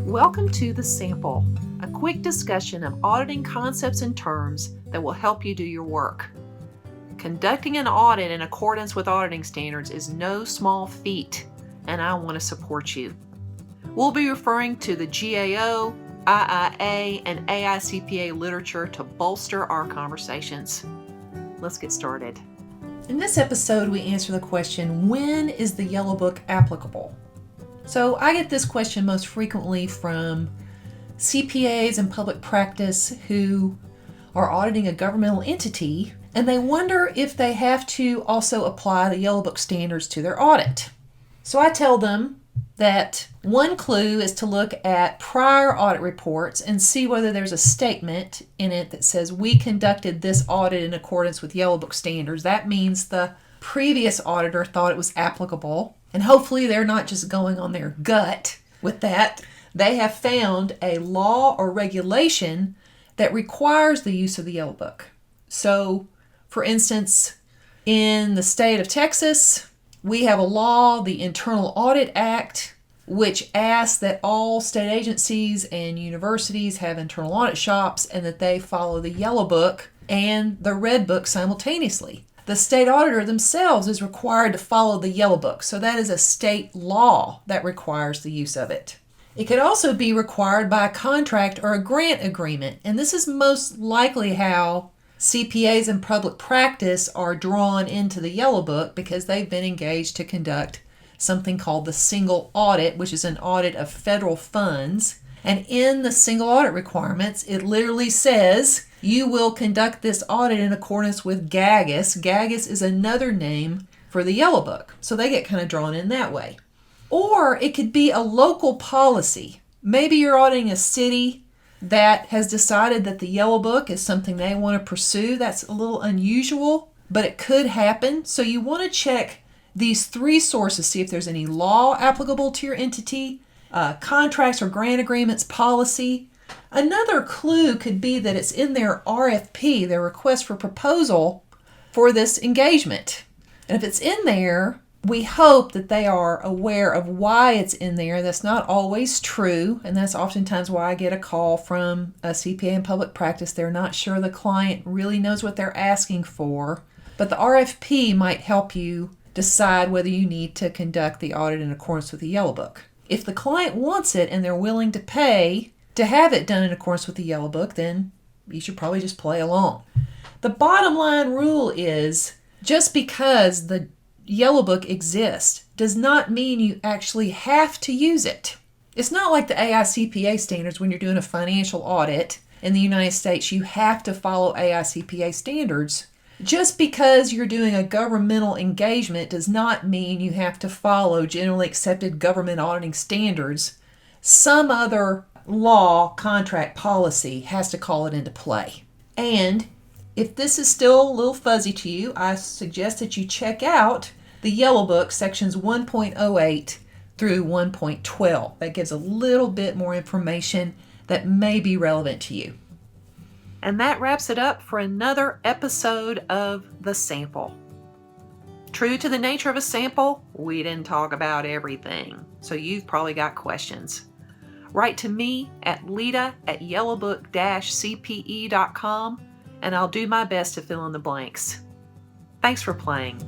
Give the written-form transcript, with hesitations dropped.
Welcome to The Sample, a quick discussion of auditing concepts and terms that will help you do your work. Conducting an audit in accordance with auditing standards is no small feat, and I want to support you. We'll be referring to the GAO, IIA, and AICPA literature to bolster our conversations. Let's get started. In this episode, we answer the question, when is the Yellow Book applicable? So I get this question most frequently from CPAs in public practice who are auditing a governmental entity, and they wonder if they have to also apply the Yellow Book standards to their audit. So I tell them that one clue is to look at prior audit reports and see whether there's a statement in it that says we conducted this audit in accordance with Yellow Book standards. That means the previous auditor thought it was applicable, and hopefully they're not just going on their gut with that. They have found a law or regulation that requires the use of the Yellow Book. So, for instance, in the state of Texas, we have a law, the Internal Audit Act, which asks that all state agencies and universities have internal audit shops and that they follow the Yellow Book and the Red Book simultaneously. The state auditor themselves is required to follow the Yellow Book, so that is a state law that requires the use of it. It could also be required by a contract or a grant agreement, and this is most likely how CPAs in public practice are drawn into the Yellow Book because they've been engaged to conduct something called the single audit, which is an audit of federal funds. And in the single audit requirements, it literally says you will conduct this audit in accordance with GAGAS. GAGAS is another name for the Yellow Book, so they get kind of drawn in that way. Or it could be a local policy. Maybe you're auditing a city that has decided that the Yellow Book is something they want to pursue. That's a little unusual, but it could happen. So you want to check these three sources, see if there's any law applicable to your entity, contracts or grant agreements policy. Another clue could be that it's in their RFP, their request for proposal for this engagement. And if it's in there, we hope that they are aware of why it's in there. That's not always true, and that's oftentimes why I get a call from a CPA in public practice. They're not sure the client really knows what they're asking for, but the RFP might help you decide whether you need to conduct the audit in accordance with the Yellow Book. If the client wants it and they're willing to pay to have it done in accordance with the Yellow Book, then you should probably just play along. The bottom line rule is just because the Yellow Book exists does not mean you actually have to use it. It's not like the AICPA standards when you're doing a financial audit in the United States. You have to follow AICPA standards. Just because you're doing a governmental engagement does not mean you have to follow generally accepted government auditing standards. Some other law, contract, policy has to call it into play. And if this is still a little fuzzy to you, I suggest that you check out the Yellow Book sections 1.08 through 1.12. That gives a little bit more information that may be relevant to you. And that wraps it up for another episode of The Sample. True to the nature of a sample, we didn't talk about everything, so you've probably got questions. Write to me at Leita@Yellowbook-CPE.com, and I'll do my best to fill in the blanks. Thanks for playing.